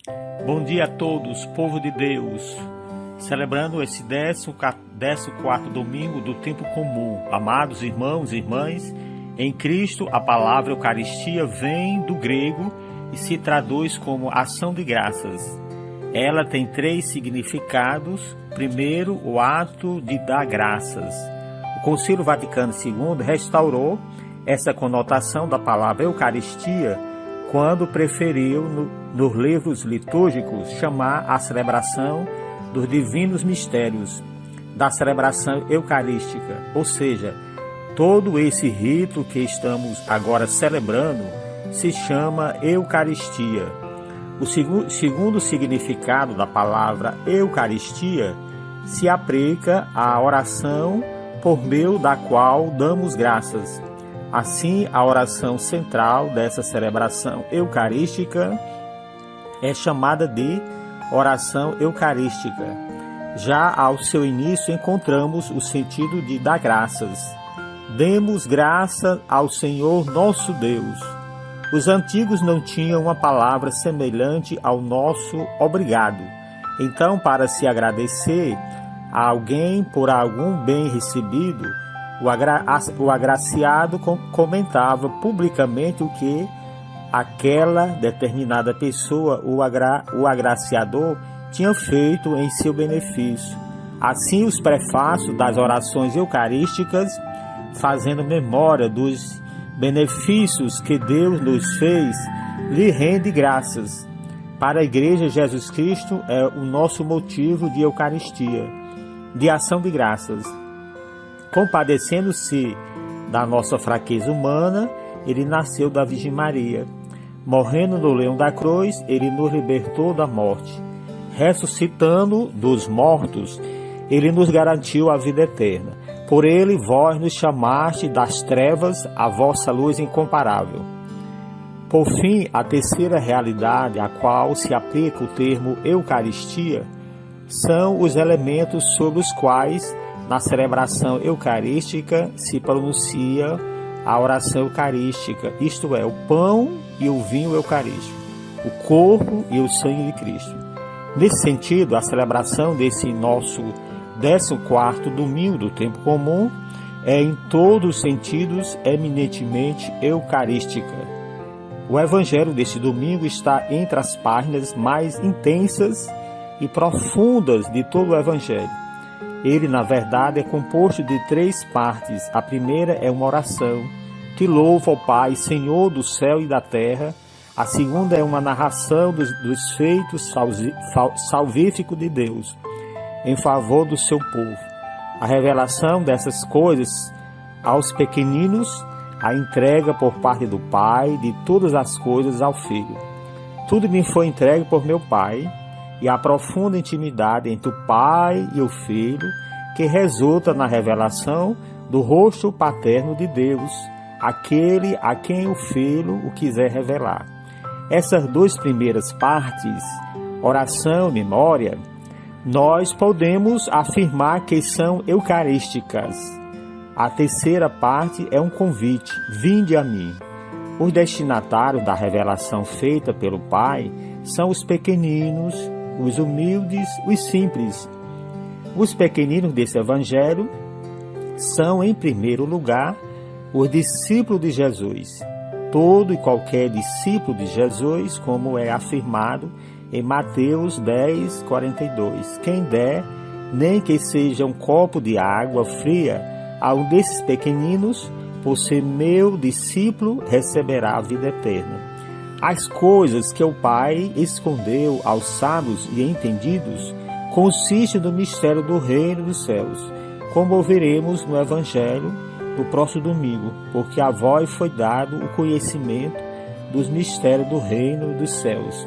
Bom dia a todos, povo de Deus, celebrando esse 14º domingo do tempo comum. Amados irmãos e irmãs, em Cristo a palavra Eucaristia vem do grego e se traduz como ação de graças. Ela tem 3 significados. Primeiro, o ato de dar graças. O Concílio Vaticano II restaurou essa conotação da palavra Eucaristia quando preferiu, nos livros litúrgicos, chamar a celebração dos divinos mistérios da celebração eucarística, ou seja, todo esse rito que estamos agora celebrando se chama Eucaristia. O segundo significado da palavra Eucaristia se aplica à oração por meio da qual damos graças. Assim, a oração central dessa celebração eucarística é chamada de oração eucarística. Já ao seu início encontramos o sentido de dar graças. Demos graça ao Senhor nosso Deus. Os antigos não tinham uma palavra semelhante ao nosso obrigado. Então, para se agradecer a alguém por algum bem recebido, o agraciado comentava publicamente o que aquela determinada pessoa, o agraciador, tinha feito em seu benefício. Assim, os prefácios das orações eucarísticas, fazendo memória dos benefícios que Deus nos fez, lhe rende graças. Para a Igreja, Jesus Cristo é o nosso motivo de Eucaristia, de ação de graças. Compadecendo-se da nossa fraqueza humana, ele nasceu da Virgem Maria. Morrendo no leão da cruz, ele nos libertou da morte. Ressuscitando dos mortos, ele nos garantiu a vida eterna. Por ele, vós nos chamaste das trevas a vossa luz incomparável. Por fim, a terceira realidade a qual se aplica o termo Eucaristia são os elementos sobre os quais, na celebração eucarística, se pronuncia a oração eucarística, isto é, o pão e o vinho eucarístico, o corpo e o sangue de Cristo. Nesse sentido, a celebração desse nosso 14º domingo do tempo comum é, em todos os sentidos, eminentemente eucarística. O evangelho desse domingo está entre as páginas mais intensas e profundas de todo o evangelho. Ele, na verdade, é composto de 3 partes. A primeira é uma oração que louva ao Pai, Senhor do céu e da terra. A segunda é uma narração dos feitos salvíficos de Deus em favor do seu povo. A revelação dessas coisas aos pequeninos, a entrega por parte do Pai de todas as coisas ao Filho. Tudo me foi entregue por meu Pai, e a profunda intimidade entre o Pai e o Filho, que resulta na revelação do rosto paterno de Deus, aquele a quem o Filho o quiser revelar. Essas 2 primeiras partes, oração e memória, nós podemos afirmar que são eucarísticas. A terceira parte é um convite: vinde a mim. Os destinatários da revelação feita pelo Pai são os pequeninos, os humildes, os simples. Os pequeninos desse evangelho são, em primeiro lugar, os discípulos de Jesus. Todo e qualquer discípulo de Jesus, como é afirmado em Mateus 10, 42. Quem der, nem que seja um copo de água fria, a um desses pequeninos, por ser meu discípulo, receberá a vida eterna. As coisas que o Pai escondeu aos sábios e entendidos consistem no mistério do reino dos céus, como ouviremos no Evangelho no próximo domingo, porque a vós foi dado o conhecimento dos mistérios do reino dos céus.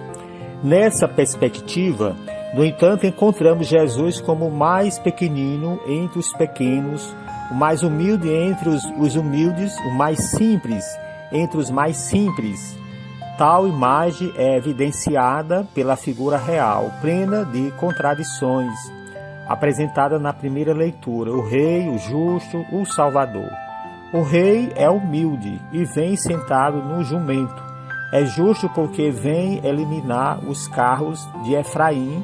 Nessa perspectiva, no entanto, encontramos Jesus como o mais pequenino entre os pequenos, o mais humilde entre os humildes, o mais simples entre os mais simples. Tal imagem é evidenciada pela figura real, plena de contradições, apresentada na primeira leitura: o rei, o justo, o salvador. O rei é humilde e vem sentado no jumento, É justo porque vem eliminar os carros de Efraim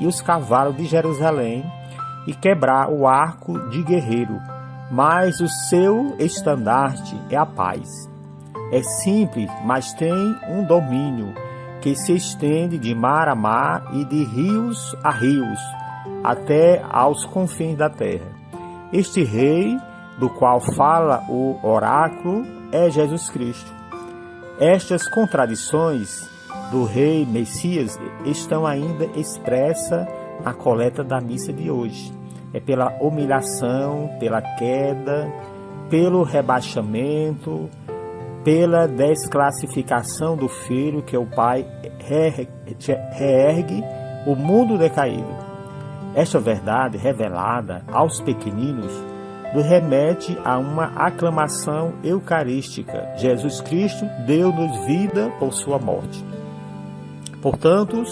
e os cavalos de Jerusalém e quebrar o arco de guerreiro, mas o seu estandarte é a paz. É simples, mas tem um domínio que se estende de mar a mar e de rios a rios, até aos confins da terra. Este rei, do qual fala o oráculo, é Jesus Cristo. Estas contradições do rei Messias estão ainda expressas na coleta da missa de hoje. É pela humilhação, pela queda, pelo rebaixamento, pela desclassificação do filho que o pai reergue o mundo decaído. Esta verdade revelada aos pequeninos nos remete a uma aclamação eucarística. Jesus Cristo deu-nos vida por sua morte. Portanto,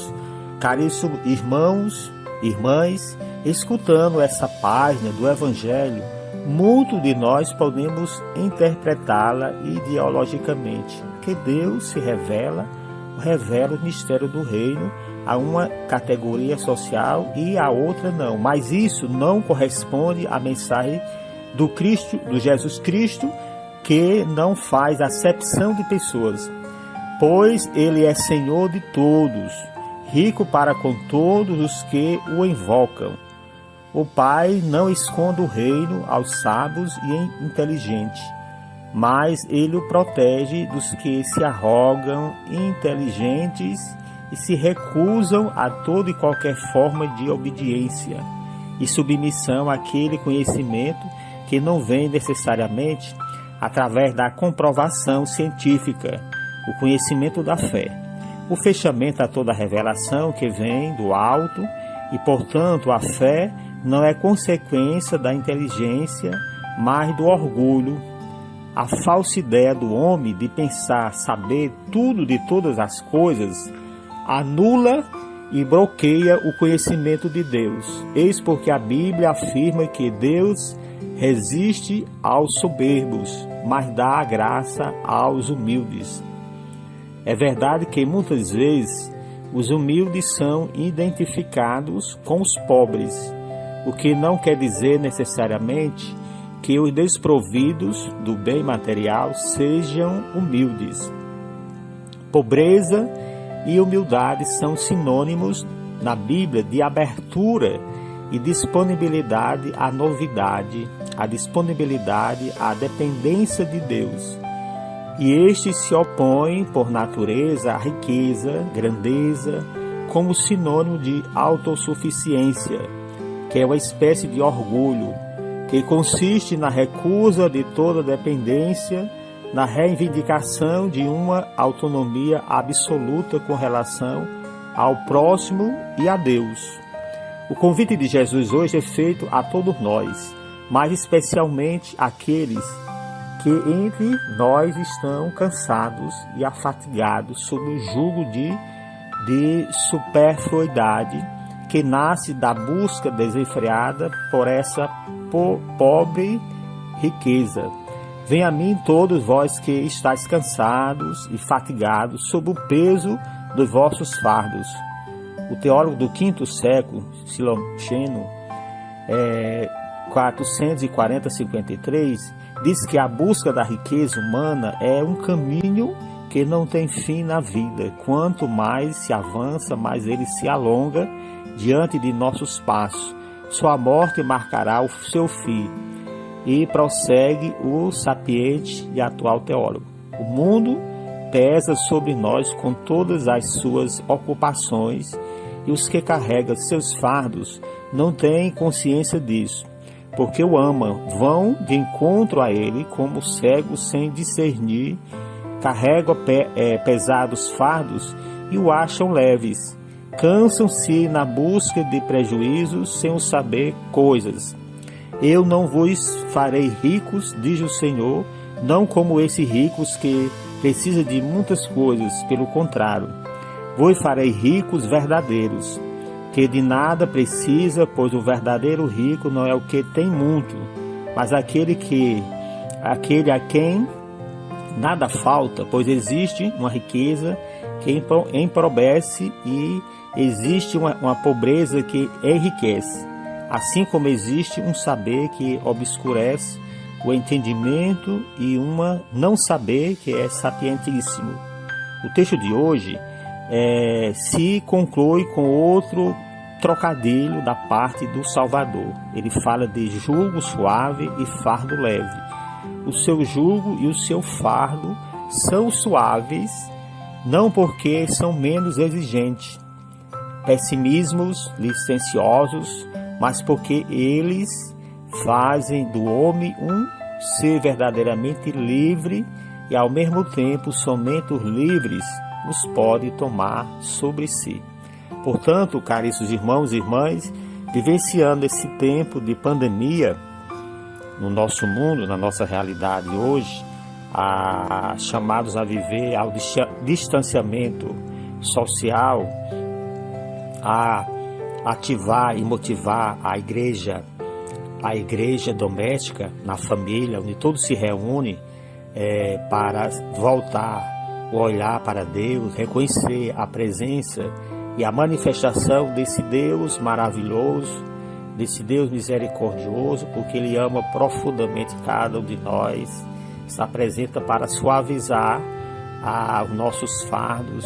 caríssimos irmãos, irmãs, escutando essa página do Evangelho, muito de nós podemos interpretá-la ideologicamente, que Deus se revela o mistério do reino a uma categoria social e a outra não. Mas isso não corresponde à mensagem do Cristo, do Jesus Cristo, que não faz acepção de pessoas, pois Ele é Senhor de todos, rico para com todos os que o invocam. O Pai não esconde o reino aos sábios e inteligentes, mas Ele o protege dos que se arrogam inteligentes e se recusam a toda e qualquer forma de obediência e submissão àquele conhecimento que não vem necessariamente através da comprovação científica, o conhecimento da fé, o fechamento a toda revelação que vem do alto e, portanto, a fé não é consequência da inteligência, mas do orgulho. A falsa ideia do homem de pensar saber tudo de todas as coisas anula e bloqueia o conhecimento de Deus. Eis porque a Bíblia afirma que Deus resiste aos soberbos, mas dá a graça aos humildes. É verdade que muitas vezes os humildes são identificados com os pobres, o que não quer dizer necessariamente que os desprovidos do bem material sejam humildes. Pobreza e humildade são sinônimos na Bíblia de abertura e disponibilidade à novidade, a disponibilidade à dependência de Deus. E este se opõe por natureza à riqueza, grandeza, como sinônimo de autossuficiência, que é uma espécie de orgulho, que consiste na recusa de toda dependência, na reivindicação de uma autonomia absoluta com relação ao próximo e a Deus. O convite de Jesus hoje é feito a todos nós, mas especialmente àqueles que entre nós estão cansados e afatigados sob o jugo de superfluidade que nasce da busca desenfreada por essa pobre riqueza. Venha a mim todos vós que estáis cansados e fatigados sob o peso dos vossos fardos. O teólogo do quinto século, Siloceno, 440-53, diz que a busca da riqueza humana é um caminho que não tem fim na vida. Quanto mais se avança, mais ele se alonga diante de nossos passos. Sua morte marcará o seu fim. E prossegue o sapiente e atual teólogo. O mundo pesa sobre nós com todas as suas ocupações e os que carregam seus fardos não têm consciência disso, porque o amam, vão de encontro a ele como cegos sem discernir, carregam pesados fardos e o acham leves, cansam-se na busca de prejuízos sem o saber coisas. Eu não vos farei ricos, diz o Senhor, não como esses ricos que precisam de muitas coisas, pelo contrário, vos farei ricos verdadeiros, que de nada precisa, pois o verdadeiro rico não é o que tem muito, mas aquele a quem Nada falta, pois existe uma riqueza que empobrece e existe uma pobreza que enriquece, assim como existe um saber que obscurece o entendimento e uma não saber que é sapientíssimo. O texto de hoje se conclui com outro trocadilho da parte do Salvador. Ele fala de jugo suave e fardo leve. O seu jugo e o seu fardo são suaves, não porque são menos exigentes, pessimismos licenciosos, mas porque eles fazem do homem um ser verdadeiramente livre e ao mesmo tempo somente os livres os pode tomar sobre si. Portanto, caríssimos irmãos e irmãs, vivenciando esse tempo de pandemia no nosso mundo, na nossa realidade hoje, chamados a viver ao distanciamento social, a ativar e motivar a igreja doméstica, na família, onde todos se reúnem para voltar o olhar para Deus, reconhecer a presença e a manifestação desse Deus maravilhoso, desse Deus misericordioso, porque Ele ama profundamente cada um de nós, se apresenta para suavizar os nossos fardos,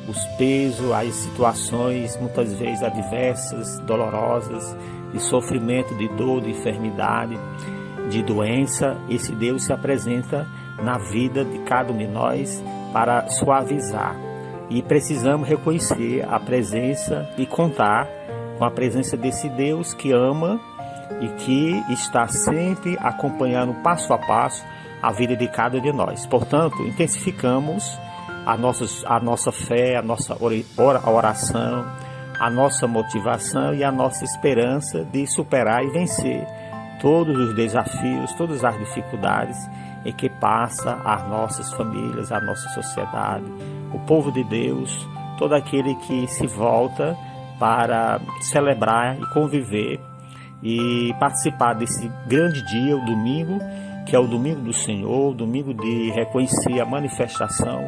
os pesos, as situações muitas vezes adversas, dolorosas, de sofrimento, de dor, de enfermidade, de doença. Esse Deus se apresenta na vida de cada um de nós para suavizar. E precisamos reconhecer a presença e contar com a presença desse Deus que ama e que está sempre acompanhando passo a passo a vida de cada um de nós. Portanto, intensificamos a nossa fé, a nossa oração, a nossa motivação e a nossa esperança de superar e vencer todos os desafios, todas as dificuldades em que passa as nossas famílias, a nossa sociedade, o povo de Deus, todo aquele que se volta para celebrar e conviver e participar desse grande dia, o domingo, que é o domingo do Senhor, o domingo de reconhecer a manifestação,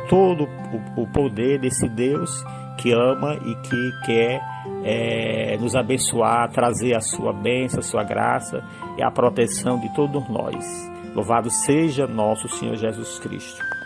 todo o poder desse Deus que ama e que quer nos abençoar, trazer a sua bênção, a sua graça e a proteção de todos nós. Louvado seja nosso Senhor Jesus Cristo.